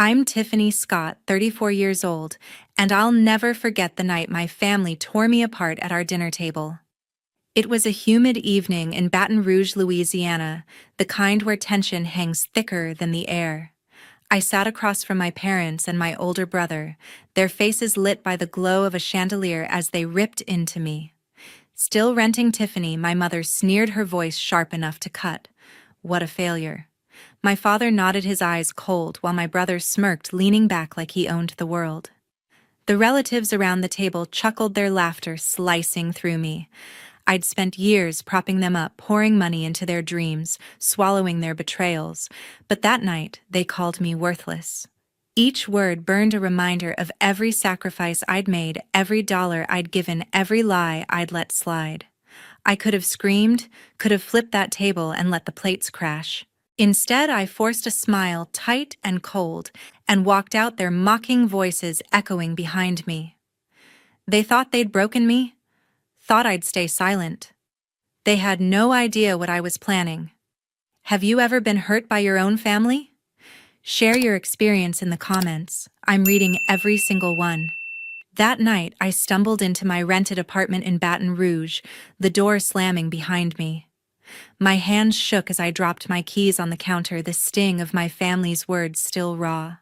I'm Tiffany Scott, 34 years old, and I'll never forget the night my family tore me apart at our dinner table. It was a humid evening in Baton Rouge, Louisiana, the kind where tension hangs thicker than the air. I sat across from my parents and my older brother, their faces lit by the glow of a chandelier as they ripped into me. Still renting Tiffany, my mother sneered, her voice sharp enough to cut. What a failure. My father nodded, his eyes cold, while my brother smirked, leaning back like he owned the world. The relatives around the table chuckled, their laughter slicing through me. I'd spent years propping them up, pouring money into their dreams, swallowing their betrayals, but that night they called me worthless. Each word burned a reminder of every sacrifice I'd made, every dollar I'd given, every lie I'd let slide. I could have screamed, could have flipped that table and let the plates crash. Instead, I forced a smile, tight and cold, and walked out, their mocking voices echoing behind me. They thought they'd broken me, thought I'd stay silent. They had no idea what I was planning. Have you ever been hurt by your own family? Share your experience in the comments. I'm reading every single one. That night, I stumbled into my rented apartment in Baton Rouge, the door slamming behind me. My hands shook as I dropped my keys on the counter, the sting of my family's words still raw.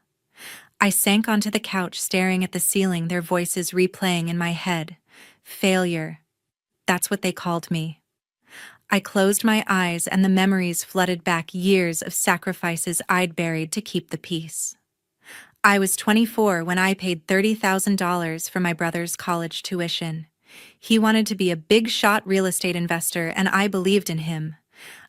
I sank onto the couch, staring at the ceiling, their voices replaying in my head. Failure. That's what they called me. I closed my eyes and the memories flooded back, years of sacrifices I'd buried to keep the peace. I was 24 when I paid $30,000 for my brother's college tuition. He wanted to be a big-shot real estate investor, and I believed in him.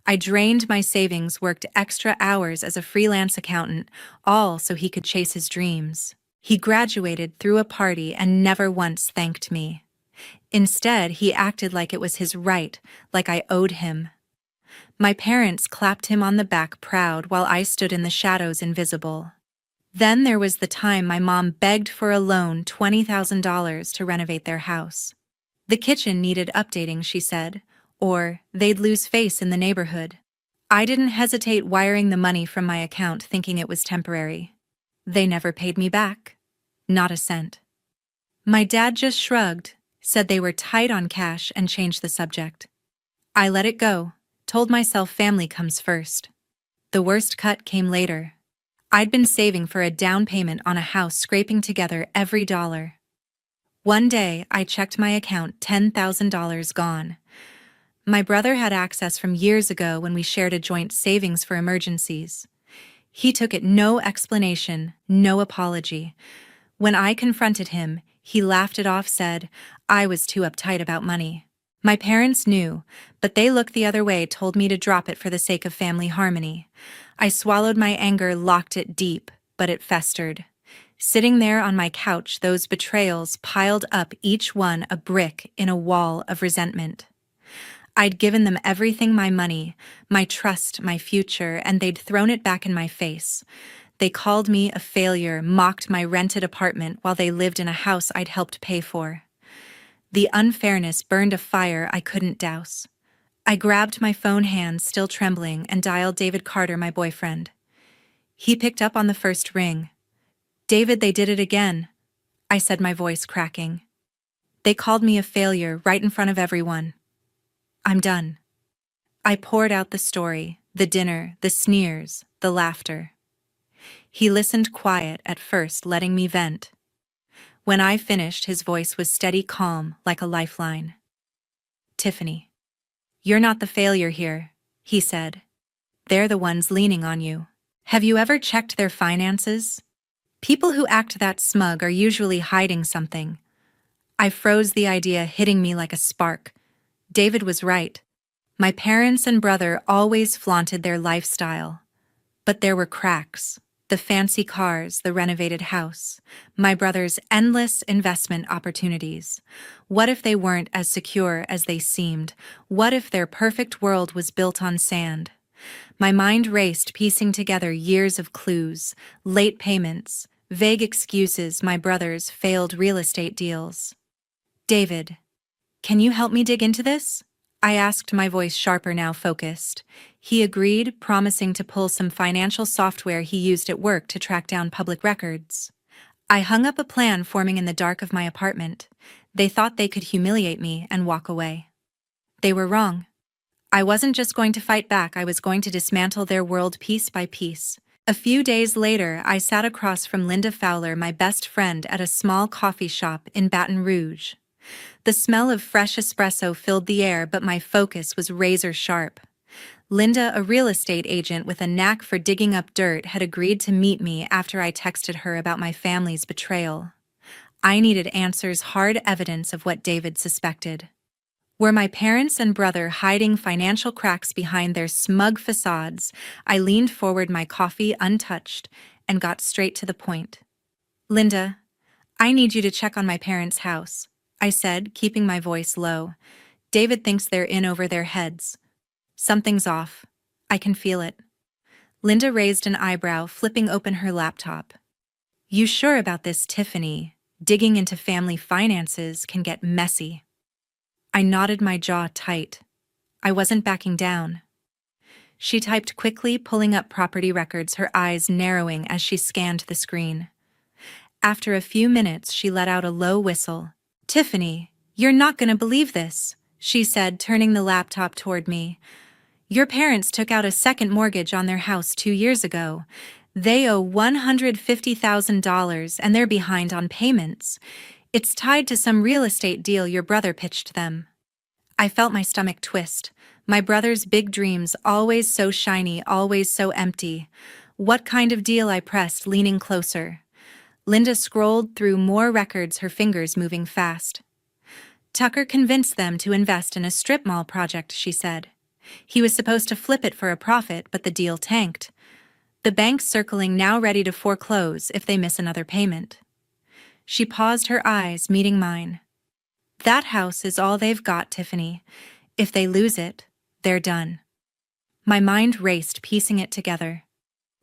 I drained my savings, worked extra hours as a freelance accountant, all so he could chase his dreams. He graduated, threw a party, and never once thanked me. Instead, he acted like it was his right, like I owed him. My parents clapped him on the back proud while I stood in the shadows, invisible. Then there was the time my mom begged for a loan, $20,000 to renovate their house. The kitchen needed updating, she said, or they'd lose face in the neighborhood. I didn't hesitate, wiring the money from my account, thinking it was temporary. They never paid me back. Not a cent. My dad just shrugged, said they were tight on cash, and changed the subject. I let it go, told myself family comes first. The worst cut came later. I'd been saving for a down payment on a house, scraping together every dollar. One day, I checked my account, $10,000 gone. My brother had access from years ago when we shared a joint savings for emergencies. He took it, no explanation, no apology. When I confronted him, he laughed it off, said I was too uptight about money. My parents knew, but they looked the other way, told me to drop it for the sake of family harmony. I swallowed my anger, locked it deep, but it festered. Sitting there on my couch, those betrayals piled up, each one a brick in a wall of resentment. I'd given them everything, my money, my trust, my future, and they'd thrown it back in my face. They called me a failure, mocked my rented apartment while they lived in a house I'd helped pay for. The unfairness burned a fire I couldn't douse. I grabbed my phone, hands still trembling, and dialed David Carter, my boyfriend. He picked up on the first ring. David, they did it again, I said, my voice cracking. They called me a failure right in front of everyone. I'm done. I poured out the story, the dinner, the sneers, the laughter. He listened, quiet at first, letting me vent. When I finished, his voice was steady, calm, like a lifeline. Tiffany, you're not the failure here, he said. They're the ones leaning on you. Have you ever checked their finances? People who act that smug are usually hiding something. I froze, the idea hitting me like a spark. David was right. My parents and brother always flaunted their lifestyle. But there were cracks. The fancy cars, the renovated house, my brother's endless investment opportunities. What if they weren't as secure as they seemed? What if their perfect world was built on sand? My mind raced, piecing together years of clues, late payments, vague excuses, my brother's failed real estate deals. David, can you help me dig into this? I asked, my voice sharper, now focused. He agreed, promising to pull some financial software he used at work to track down public records. I hung up a plan forming in the dark of my apartment. They thought they could humiliate me and walk away. They were wrong. I wasn't just going to fight back, I was going to dismantle their world piece by piece. A few days later, I sat across from Linda Fowler, my best friend, at a small coffee shop in Baton Rouge. The smell of fresh espresso filled the air, but my focus was razor sharp. Linda, a real estate agent with a knack for digging up dirt, had agreed to meet me after I texted her about my family's betrayal. I needed answers, hard evidence of what David suspected. Were my parents and brother hiding financial cracks behind their smug facades? I leaned forward, my coffee untouched, and got straight to the point. Linda, I need you to check on my parents' house, I said, keeping my voice low. David thinks they're in over their heads. Something's off. I can feel it. Linda raised an eyebrow, flipping open her laptop. You sure about this, Tiffany? Digging into family finances can get messy. I nodded, my jaw tight. I wasn't backing down. She typed quickly, pulling up property records, her eyes narrowing as she scanned the screen. After a few minutes, she let out a low whistle. Tiffany, you're not gonna believe this, she said, turning the laptop toward me. Your parents took out a second mortgage on their house 2 years ago. They owe $150,000 and they're behind on payments. It's tied to some real estate deal your brother pitched them. I felt my stomach twist. My brother's big dreams, always so shiny, always so empty. What kind of deal? I pressed, leaning closer. Linda scrolled through more records, her fingers moving fast. Tucker convinced them to invest in a strip mall project, she said. He was supposed to flip it for a profit, but the deal tanked. The bank's circling, now ready to foreclose if they miss another payment. She paused, her eyes meeting mine. That house is all they've got, Tiffany. If they lose it, they're done. My mind raced, piecing it together.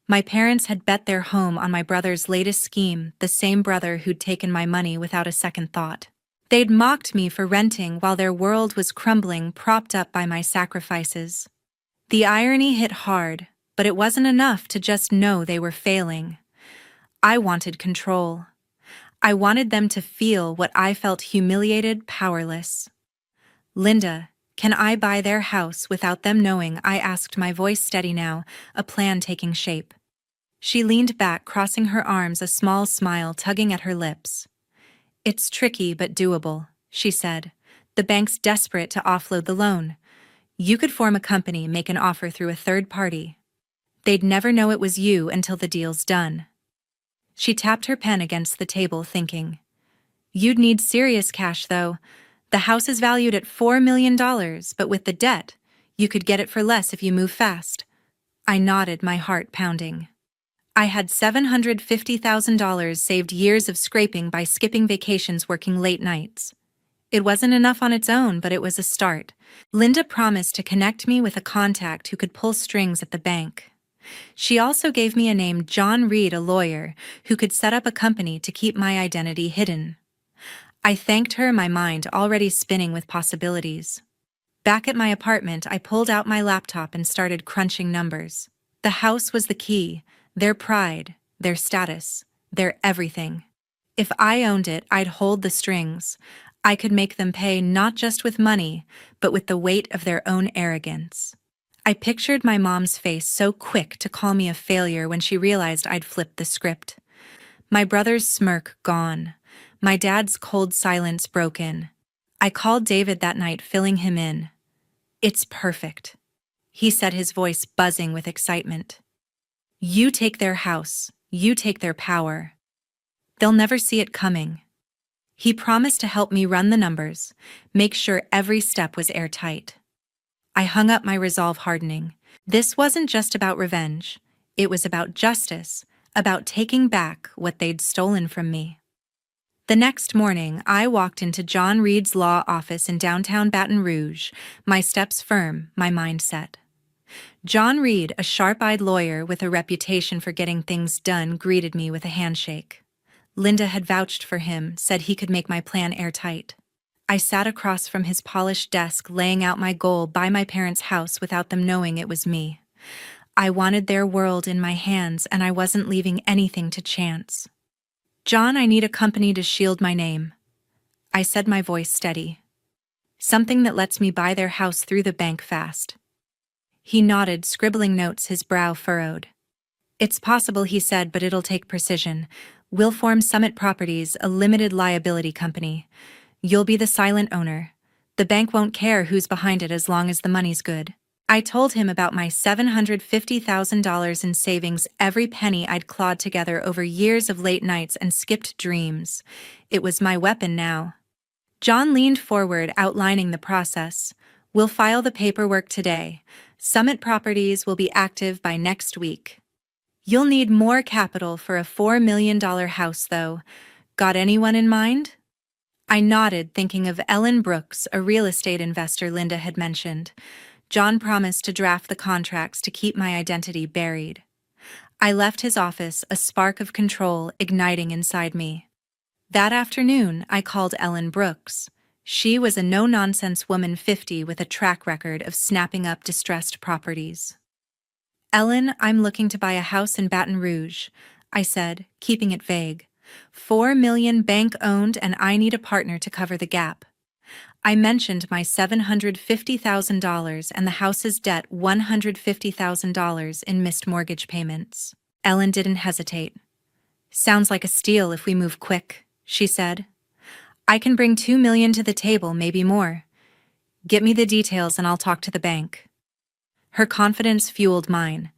My parents had bet their home on my brother's latest scheme, the same brother who'd taken my money without a second thought. They'd mocked me for renting while their world was crumbling, propped up by my sacrifices. The irony hit hard, but it wasn't enough to just know they were failing. I wanted control. I wanted them to feel what I felt: humiliated, powerless. Linda, can I buy their house without them knowing? I asked, my voice steady now, a plan taking shape. She leaned back, crossing her arms, a small smile tugging at her lips. It's tricky but doable, she said. The bank's desperate to offload the loan. You could form a company, make an offer through a third party. They'd never know it was you until the deal's done. She tapped her pen against the table, thinking. You'd need serious cash, though. The house is valued at $4 million, but with the debt, you could get it for less if you move fast. I nodded, my heart pounding. I had $750,000 saved, years of scraping by skipping vacations, working late nights. It wasn't enough on its own, but it was a start. Linda promised to connect me with a contact who could pull strings at the bank. She also gave me a name, John Reed, a lawyer, who could set up a company to keep my identity hidden. I thanked her, my mind already spinning with possibilities. Back at my apartment, I pulled out my laptop and started crunching numbers. The house was the key, their pride, their status, their everything. If I owned it, I'd hold the strings. I could make them pay, not just with money, but with the weight of their own arrogance. I pictured my mom's face, so quick to call me a failure when she realized I'd flipped the script. My brother's smirk gone. My dad's cold silence broken. I called David that night, filling him in. It's perfect, he said, his voice buzzing with excitement. You take their house, you take their power. They'll never see it coming. He promised to help me run the numbers, make sure every step was airtight. I hung up, my resolve hardening. This wasn't just about revenge. It was about justice, about taking back what they'd stolen from me. The next morning, I walked into John Reed's law office in downtown Baton Rouge, my steps firm, my mind set. John Reed, a sharp-eyed lawyer with a reputation for getting things done, greeted me with a handshake. Linda had vouched for him, said he could make my plan airtight. I sat across from his polished desk laying out my goal: buy my parents' house without them knowing it was me. I wanted their world in my hands, and I wasn't leaving anything to chance. "John, I need a company to shield my name," I said, my voice steady. "Something that lets me buy their house through the bank fast." He nodded, scribbling notes, his brow furrowed. "It's possible," he said, "but it'll take precision. We'll form Summit Properties, a limited liability company. You'll be the silent owner. The bank won't care who's behind it as long as the money's good." I told him about my $750,000 in savings, every penny I'd clawed together over years of late nights and skipped dreams. It was my weapon now. John leaned forward, outlining the process. "We'll file the paperwork today. Summit Properties will be active by next week. You'll need more capital for a $4 million house, though. Got anyone in mind?" I nodded, thinking of Ellen Brooks, a real estate investor Linda had mentioned. John promised to draft the contracts to keep my identity buried. I left his office, a spark of control igniting inside me. That afternoon, I called Ellen Brooks. She was a no-nonsense woman, 50, with a track record of snapping up distressed properties. "Ellen, I'm looking to buy a house in Baton Rouge," I said, keeping it vague. $4 million bank-owned, and I need a partner to cover the gap. I mentioned my $750,000 and the house's debt, $150,000 in missed mortgage payments. Ellen didn't hesitate. "Sounds like a steal if we move quick," she said. "I can bring $2 million to the table, maybe more. Get me the details and I'll talk to the bank." Her confidence fueled mine.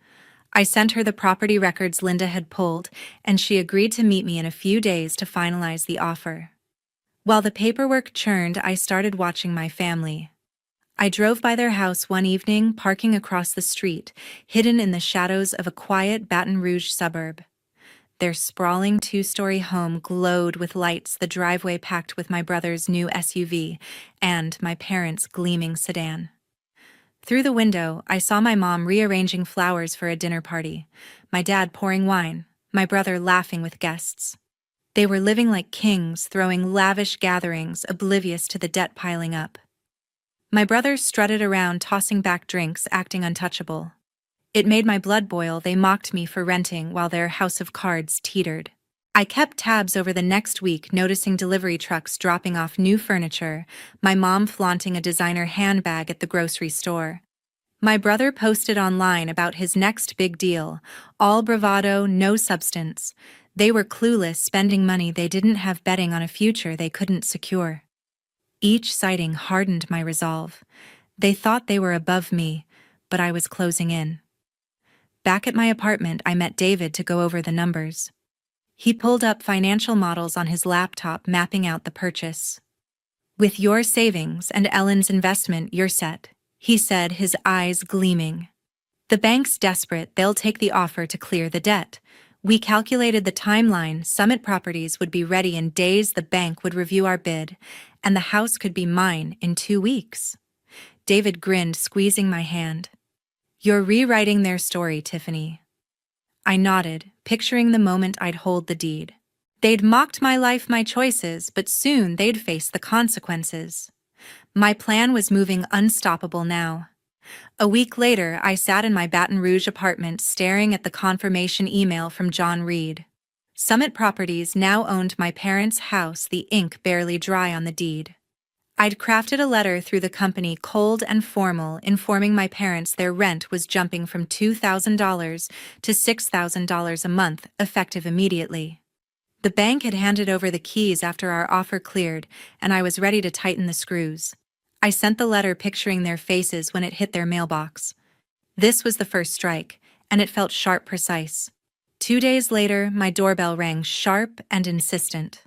I sent her the property records Linda had pulled, and she agreed to meet me in a few days to finalize the offer. While the paperwork churned, I started watching my family. I drove by their house one evening, parking across the street, hidden in the shadows of a quiet Baton Rouge suburb. Their sprawling two-story home glowed with lights, the driveway packed with my brother's new SUV and my parents' gleaming sedan. Through the window, I saw my mom rearranging flowers for a dinner party, my dad pouring wine, my brother laughing with guests. They were living like kings, throwing lavish gatherings, oblivious to the debt piling up. My brother strutted around, tossing back drinks, acting untouchable. It made my blood boil. They mocked me for renting while their house of cards teetered. I kept tabs over the next week, noticing delivery trucks dropping off new furniture, my mom flaunting a designer handbag at the grocery store. My brother posted online about his next big deal, all bravado, no substance. They were clueless, spending money they didn't have, betting on a future they couldn't secure. Each sighting hardened my resolve. They thought they were above me, but I was closing in. Back at my apartment, I met David to go over the numbers. He pulled up financial models on his laptop, mapping out the purchase. "With your savings and Ellen's investment, you're set," he said, his eyes gleaming. "The bank's desperate. They'll take the offer to clear the debt. We calculated the timeline. Summit Properties would be ready in days, the bank would review our bid, and the house could be mine in 2 weeks. David grinned, squeezing my hand. "You're rewriting their story, Tiffany." I nodded, picturing the moment I'd hold the deed. They'd mocked my life, my choices, but soon they'd face the consequences. My plan was moving unstoppable now. A week later, I sat in my Baton Rouge apartment staring at the confirmation email from John Reed. Summit Properties now owned my parents' house, the ink barely dry on the deed. I'd crafted a letter through the company, cold and formal, informing my parents their rent was jumping from $2,000 to $6,000 a month, effective immediately. The bank had handed over the keys after our offer cleared, and I was ready to tighten the screws. I sent the letter, picturing their faces when it hit their mailbox. This was the first strike, and it felt sharp, precise. 2 days later, my doorbell rang, sharp and insistent.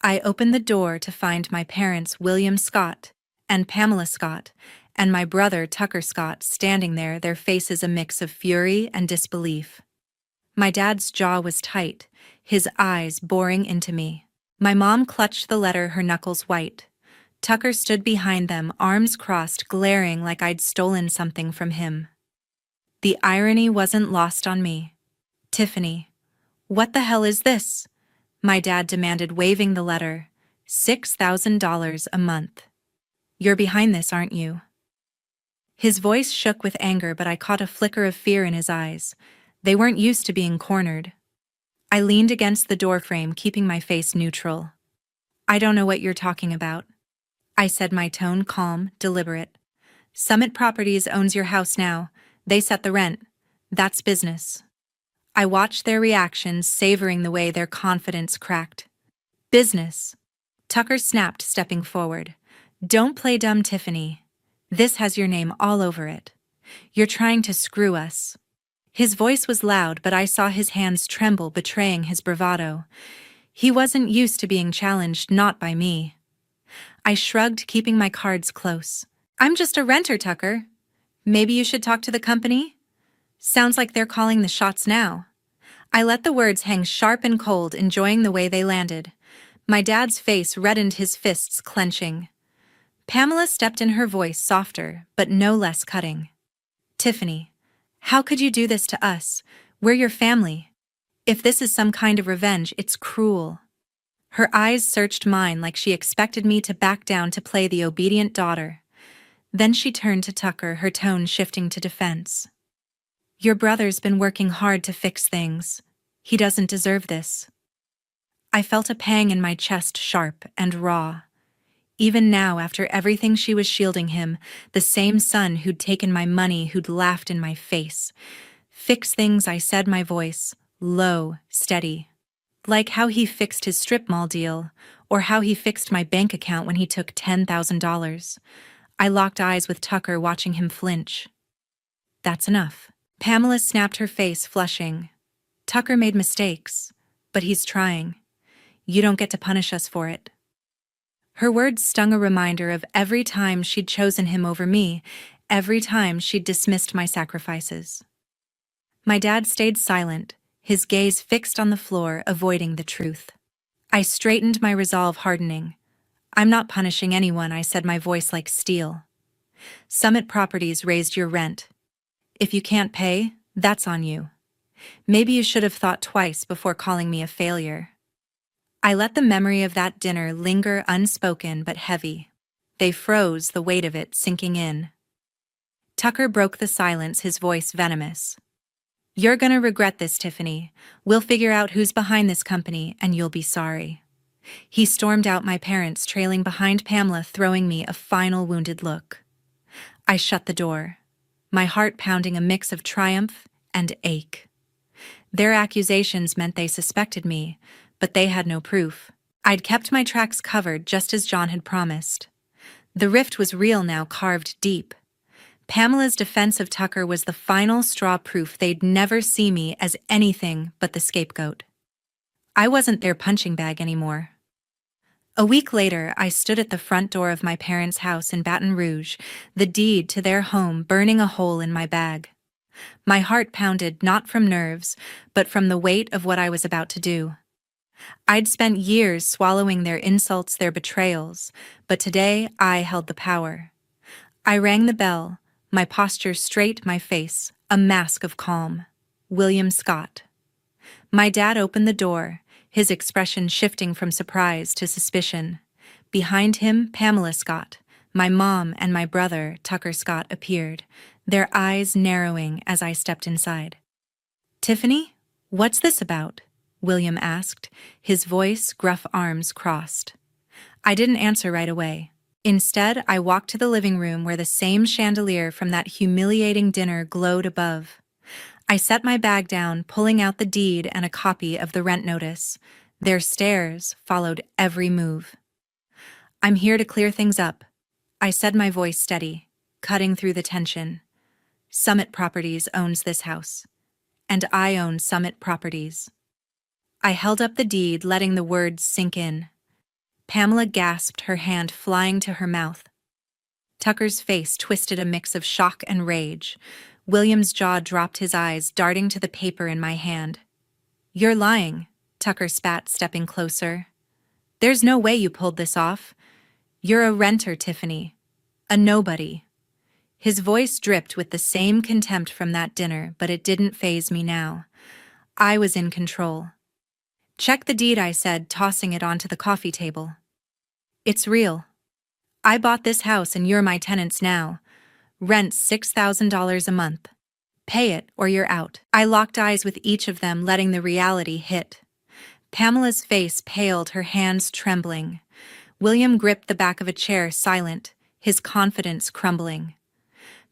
I opened the door to find my parents, William Scott and Pamela Scott, and my brother, Tucker Scott, standing there, their faces a mix of fury and disbelief. My dad's jaw was tight, his eyes boring into me. My mom clutched the letter, her knuckles white. Tucker stood behind them, arms crossed, glaring like I'd stolen something from him. The irony wasn't lost on me. "Tiffany, what the hell is this?" my dad demanded, waving the letter. $6,000 a month. You're behind this, aren't you? His voice shook with anger, but I caught a flicker of fear in his eyes. They weren't used to being cornered. I leaned against the doorframe, keeping my face neutral. I don't know what you're talking about, I said, my tone calm, deliberate. Summit Properties owns your house now. They set the rent. That's business. I watched their reactions, savoring the way their confidence cracked. Business. Tucker snapped, stepping forward. Don't play dumb, Tiffany. This has your name all over it. You're trying to screw us. His voice was loud, but I saw his hands tremble, betraying his bravado. He wasn't used to being challenged, not by me. I shrugged, keeping my cards close. I'm just a renter, Tucker. Maybe you should talk to the company? Sounds like they're calling the shots now. I let the words hang sharp and cold, enjoying the way they landed. My dad's face reddened, his fists clenching. Pamela stepped in, her voice softer, but no less cutting. Tiffany, how could you do this to us? We're your family. If this is some kind of revenge, it's cruel. Her eyes searched mine like she expected me to back down to play the obedient daughter. Then she turned to Tucker, her tone shifting to defense. Your brother's been working hard to fix things. He doesn't deserve this. I felt a pang in my chest, sharp and raw. Even now, after everything she was shielding him, the same son who'd taken my money, who'd laughed in my face. Fix things, I said, my voice, low, steady. Like how he fixed his strip mall deal, or how he fixed my bank account when he took $10,000. I locked eyes with Tucker, watching him flinch. That's enough. Pamela snapped, her face flushing. Tucker made mistakes, but he's trying. You don't get to punish us for it. Her words stung, a reminder of every time she'd chosen him over me, every time she'd dismissed my sacrifices. My dad stayed silent, his gaze fixed on the floor, avoiding the truth. I straightened, my resolve hardening. I'm not punishing anyone, I said, my voice like steel. Summit Properties raised your rent. If you can't pay, that's on you. Maybe you should have thought twice before calling me a failure. I let the memory of that dinner linger, unspoken but heavy. They froze, the weight of it sinking in. Tucker broke the silence, his voice venomous. You're gonna regret this, Tiffany. We'll figure out who's behind this company, and you'll be sorry. He stormed out, my parents trailing behind, Pamela throwing me a final wounded look. I shut the door, my heart pounding, a mix of triumph and ache. Their accusations meant they suspected me, but they had no proof. I'd kept my tracks covered, just as John had promised. The rift was real now, carved deep. Pamela's defense of Tucker was the final straw, proof they'd never see me as anything but the scapegoat. I wasn't their punching bag anymore. A week later, I stood at the front door of my parents' house in Baton Rouge, the deed to their home burning a hole in my bag. My heart pounded, not from nerves, but from the weight of what I was about to do. I'd spent years swallowing their insults, their betrayals, but today I held the power. I rang the bell, my posture straight, my face a mask of calm. William Scott. My dad opened the door, his expression shifting from surprise to suspicion. Behind him, Pamela Scott, my mom, and my brother, Tucker Scott, appeared, their eyes narrowing as I stepped inside. Tiffany, what's this about? William asked, his voice, gruff, arms crossed. I didn't answer right away. Instead, I walked to the living room where the same chandelier from that humiliating dinner glowed above. I set my bag down, pulling out the deed and a copy of the rent notice. Their stares followed every move. I'm here to clear things up, I said, my voice steady, cutting through the tension. Summit Properties owns this house, and I own Summit Properties. I held up the deed, letting the words sink in. Pamela gasped, her hand flying to her mouth. Tucker's face twisted, a mix of shock and rage. William's jaw dropped, his eyes darting to the paper in my hand. You're lying, Tucker spat, stepping closer. There's no way you pulled this off. You're a renter, Tiffany. A nobody. His voice dripped with the same contempt from that dinner, but it didn't faze me now. I was in control. Check the deed, I said, tossing it onto the coffee table. It's real. I bought this house and you're my tenants now. Rent $6,000 a month. Pay it or you're out. I locked eyes with each of them, letting the reality hit. Pamela's face paled, her hands trembling. William gripped the back of a chair, silent, his confidence crumbling.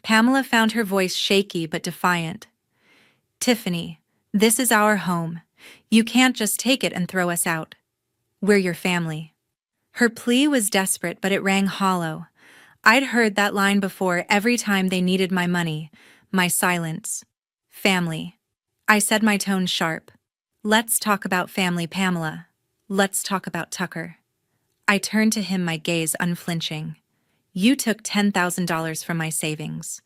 Pamela found her voice shaky but defiant. Tiffany, this is our home. You can't just take it and throw us out. We're your family. Her plea was desperate, but it rang hollow. I'd heard that line before every time they needed my money, my silence. Family. I said, my tone sharp. Let's talk about family, Pamela. Let's talk about Tucker. I turned to him, my gaze unflinching. You took $10,000 from my savings.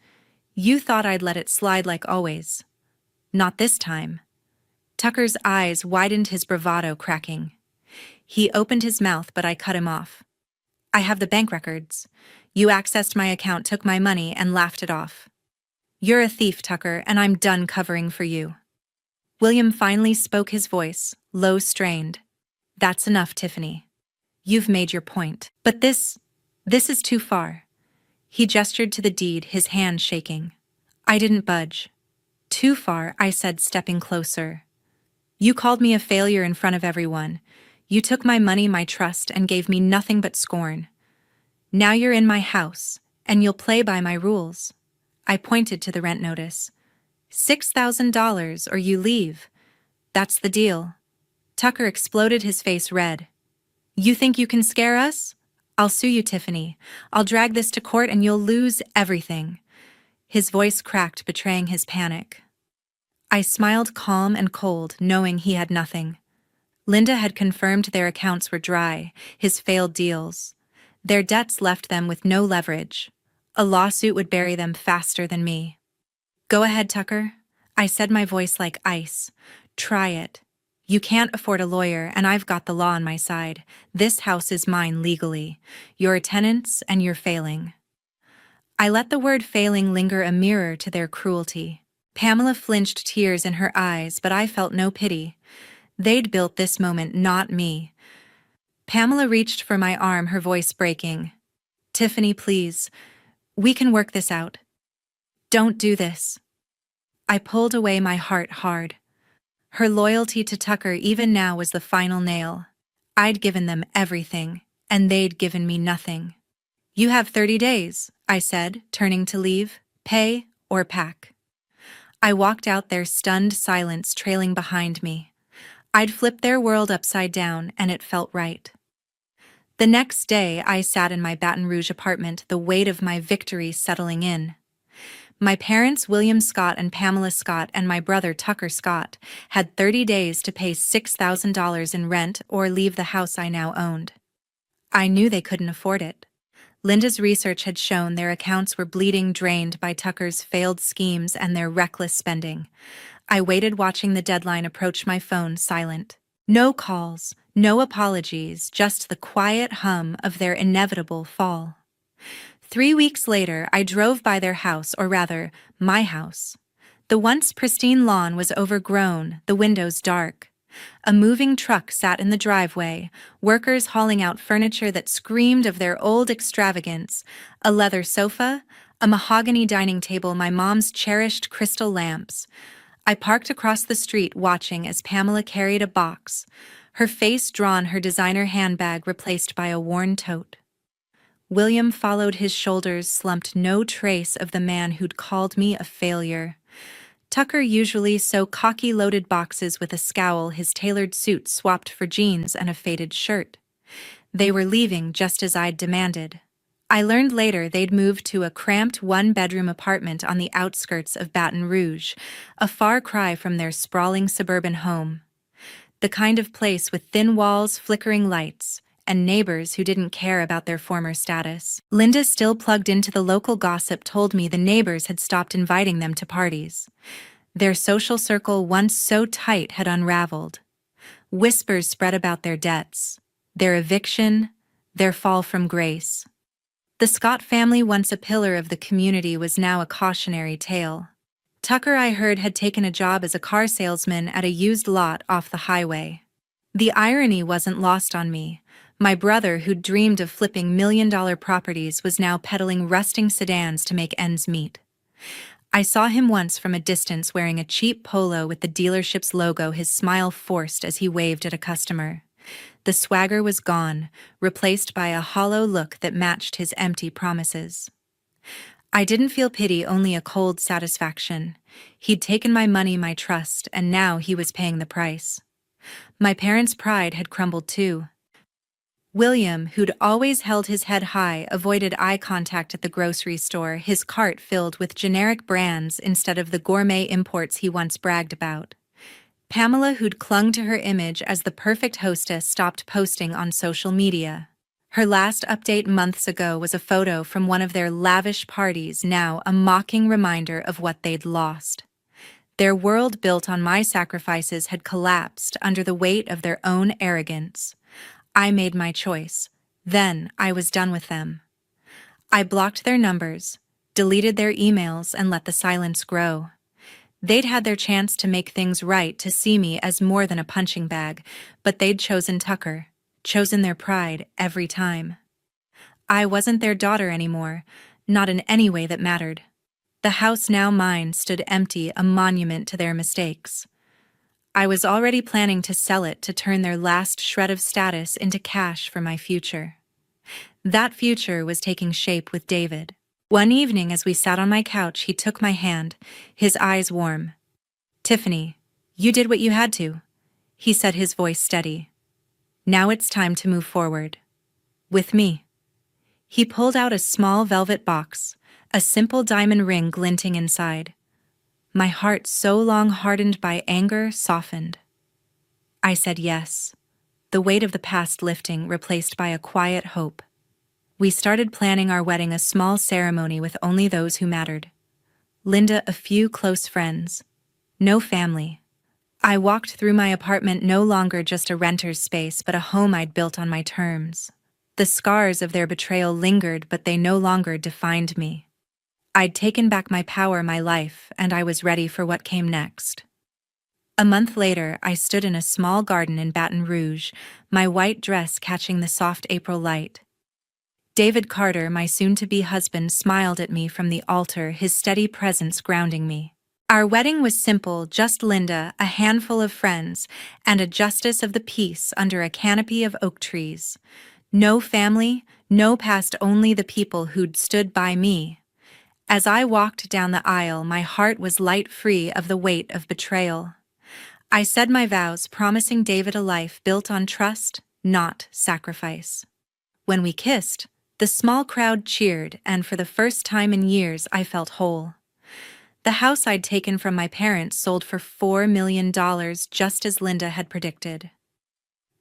You thought I'd let it slide like always. Not this time. Tucker's eyes widened, his bravado cracking. He opened his mouth, but I cut him off. I have the bank records. You accessed my account, took my money, and laughed it off. You're a thief, Tucker, and I'm done covering for you. William finally spoke, his voice, low, strained. That's enough, Tiffany. You've made your point. But this is too far. He gestured to the deed, his hand shaking. I didn't budge. Too far, I said, stepping closer. You called me a failure in front of everyone. You took my money, my trust, and gave me nothing but scorn. Now you're in my house, and you'll play by my rules. I pointed to the rent notice. $6,000 or you leave. That's the deal. Tucker exploded, his face red. You think you can scare us? I'll sue you, Tiffany. I'll drag this to court and you'll lose everything. His voice cracked, betraying his panic. I smiled, calm and cold, knowing he had nothing. Linda had confirmed their accounts were dry, his failed deals. Their debts left them with no leverage. A lawsuit would bury them faster than me. Go ahead, Tucker. I said, my voice like ice. Try it. You can't afford a lawyer, and I've got the law on my side. This house is mine legally. You're tenants, and you're failing. I let the word failing linger, a mirror to their cruelty. Pamela flinched, tears in her eyes, but I felt no pity. They'd built this moment, not me. Pamela reached for my arm, her voice breaking. Tiffany, please. We can work this out. Don't do this. I pulled away, my heart hard. Her loyalty to Tucker even now was the final nail. I'd given them everything, and they'd given me nothing. You have 30 days, I said, turning to leave. Pay or pack. I walked out, their stunned silence trailing behind me. I'd flipped their world upside down, and it felt right. The next day, I sat in my Baton Rouge apartment, the weight of my victory settling in. My parents, William Scott and Pamela Scott, and my brother, Tucker Scott, had 30 days to pay $6,000 in rent or leave the house I now owned. I knew they couldn't afford it. Linda's research had shown their accounts were bleeding, drained by Tucker's failed schemes and their reckless spending. I waited, watching the deadline approach, my phone silent. No calls, no apologies, just the quiet hum of their inevitable fall. 3 weeks later, I drove by their house, or rather, my house. The once pristine lawn was overgrown, the windows dark. A moving truck sat in the driveway, workers hauling out furniture that screamed of their old extravagance, a leather sofa, a mahogany dining table, my mom's cherished crystal lamps. I parked across the street, watching as Pamela carried a box, her face drawn, her designer handbag replaced by a worn tote. William followed, his shoulders slumped, no trace of the man who'd called me a failure. Tucker, usually so cocky, loaded boxes with a scowl, his tailored suit swapped for jeans and a faded shirt. They were leaving just as I'd demanded. I learned later they'd moved to a cramped one-bedroom apartment on the outskirts of Baton Rouge, a far cry from their sprawling suburban home. The kind of place with thin walls, flickering lights, and neighbors who didn't care about their former status. Linda, still plugged into the local gossip, told me the neighbors had stopped inviting them to parties. Their social circle, once so tight, had unraveled. Whispers spread about their debts, their eviction, their fall from grace. The Scott family, once a pillar of the community, was now a cautionary tale. Tucker, I heard, had taken a job as a car salesman at a used lot off the highway. The irony wasn't lost on me. My brother, who'd dreamed of flipping million-dollar properties, was now peddling rusting sedans to make ends meet. I saw him once from a distance wearing a cheap polo with the dealership's logo, his smile forced as he waved at a customer. The swagger was gone, replaced by a hollow look that matched his empty promises. I didn't feel pity, only a cold satisfaction. He'd taken my money, my trust, and now he was paying the price. My parents' pride had crumbled too. William, who'd always held his head high, avoided eye contact at the grocery store, his cart filled with generic brands instead of the gourmet imports he once bragged about. Pamela, who'd clung to her image as the perfect hostess, stopped posting on social media. Her last update months ago was a photo from one of their lavish parties, now a mocking reminder of what they'd lost. Their world built on my sacrifices had collapsed under the weight of their own arrogance. I made my choice. Then I was done with them. I blocked their numbers, deleted their emails, and let the silence grow. They'd had their chance to make things right, to see me as more than a punching bag, but they'd chosen Tucker, chosen their pride every time. I wasn't their daughter anymore, not in any way that mattered. The house, now mine, stood empty, a monument to their mistakes. I was already planning to sell it to turn their last shred of status into cash for my future. That future was taking shape with David. One evening as we sat on my couch, he took my hand, his eyes warm. "Tiffany, you did what you had to," he said, his voice steady. "Now it's time to move forward. With me." He pulled out a small velvet box, a simple diamond ring glinting inside. My heart, so long hardened by anger, softened. I said yes, the weight of the past lifting, replaced by a quiet hope. We started planning our wedding, a small ceremony with only those who mattered. Linda, a few close friends. No family. I walked through my apartment, no longer just a renter's space, but a home I'd built on my terms. The scars of their betrayal lingered, but they no longer defined me. I'd taken back my power, my life, and I was ready for what came next. A month later, I stood in a small garden in Baton Rouge, my white dress catching the soft April light. David Carter, my soon-to-be husband, smiled at me from the altar, his steady presence grounding me. Our wedding was simple, just Linda, a handful of friends, and a justice of the peace under a canopy of oak trees. No family, no past, only the people who'd stood by me. As I walked down the aisle, my heart was light, free of the weight of betrayal. I said my vows, promising David a life built on trust, not sacrifice. When we kissed, the small crowd cheered, and for the first time in years, I felt whole. The house I'd taken from my parents sold for $4 million, just as Linda had predicted.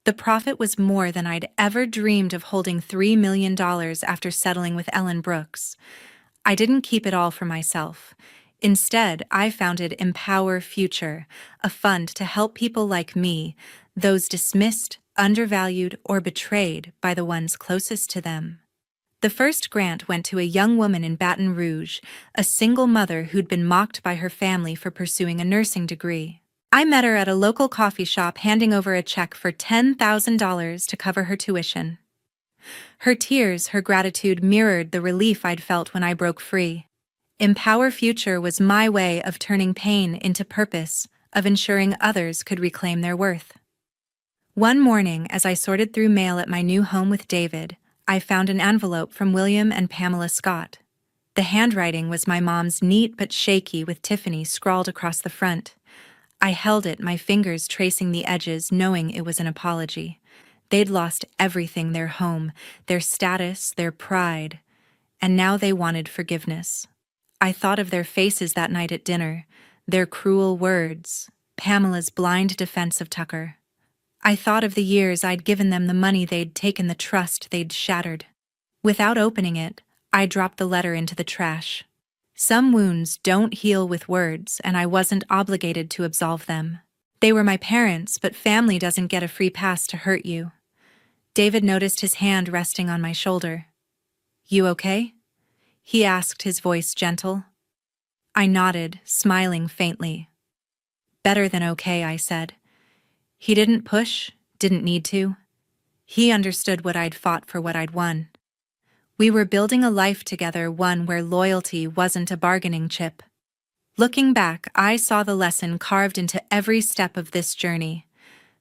The profit was more than I'd ever dreamed of, holding $3 million after settling with Ellen Brooks. I didn't keep it all for myself. Instead, I founded Empower Future, a fund to help people like me, those dismissed, undervalued, or betrayed by the ones closest to them. The first grant went to a young woman in Baton Rouge, a single mother who'd been mocked by her family for pursuing a nursing degree. I met her at a local coffee shop, handing over a check for $10,000 to cover her tuition. Her tears, her gratitude, mirrored the relief I'd felt when I broke free. Empower Future was my way of turning pain into purpose, of ensuring others could reclaim their worth. One morning, as I sorted through mail at my new home with David, I found an envelope from William and Pamela Scott. The handwriting was my mom's, neat but shaky, with Tiffany scrawled across the front. I held it, my fingers tracing the edges, knowing it was an apology. They'd lost everything, their home, their status, their pride, and now they wanted forgiveness. I thought of their faces that night at dinner, their cruel words, Pamela's blind defense of Tucker. I thought of the years I'd given them, the money they'd taken, the trust they'd shattered. Without opening it, I dropped the letter into the trash. Some wounds don't heal with words, and I wasn't obligated to absolve them. They were my parents, but family doesn't get a free pass to hurt you. David noticed his hand resting on my shoulder. "You okay?" he asked, his voice gentle. I nodded, smiling faintly. "Better than okay," I said. He didn't push, didn't need to. He understood what I'd fought for, what I'd won. We were building a life together, one where loyalty wasn't a bargaining chip. Looking back, I saw the lesson carved into every step of this journey.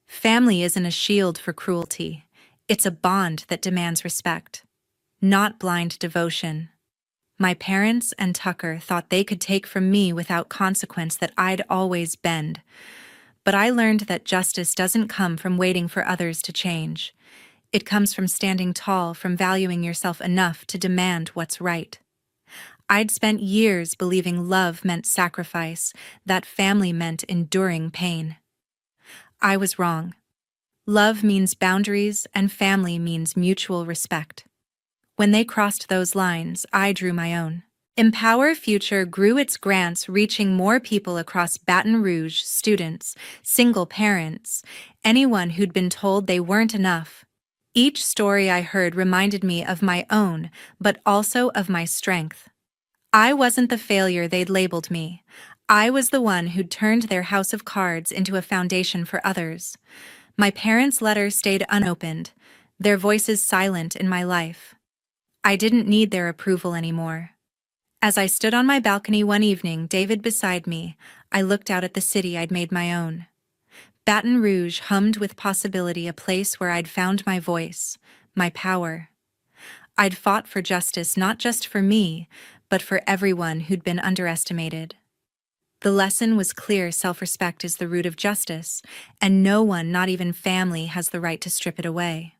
Family isn't a shield for cruelty. It's a bond that demands respect, not blind devotion. My parents and Tucker thought they could take from me without consequence, that I'd always bend. But I learned that justice doesn't come from waiting for others to change. It comes from standing tall, from valuing yourself enough to demand what's right. I'd spent years believing love meant sacrifice, that family meant enduring pain. I was wrong. Love means boundaries, and family means mutual respect. When they crossed those lines, I drew my own. Empower Future grew its grants, reaching more people across Baton Rouge: students, single parents, anyone who'd been told they weren't enough. Each story I heard reminded me of my own, but also of my strength. I wasn't the failure they'd labeled me. I was the one who'd turned their house of cards into a foundation for others. My parents' letters stayed unopened, their voices silent in my life. I didn't need their approval anymore. As I stood on my balcony one evening, David beside me, I looked out at the city I'd made my own. Baton Rouge hummed with possibility, a place where I'd found my voice, my power. I'd fought for justice, not just for me, but for everyone who'd been underestimated. The lesson was clear: self-respect is the root of justice, and no one, not even family, has the right to strip it away.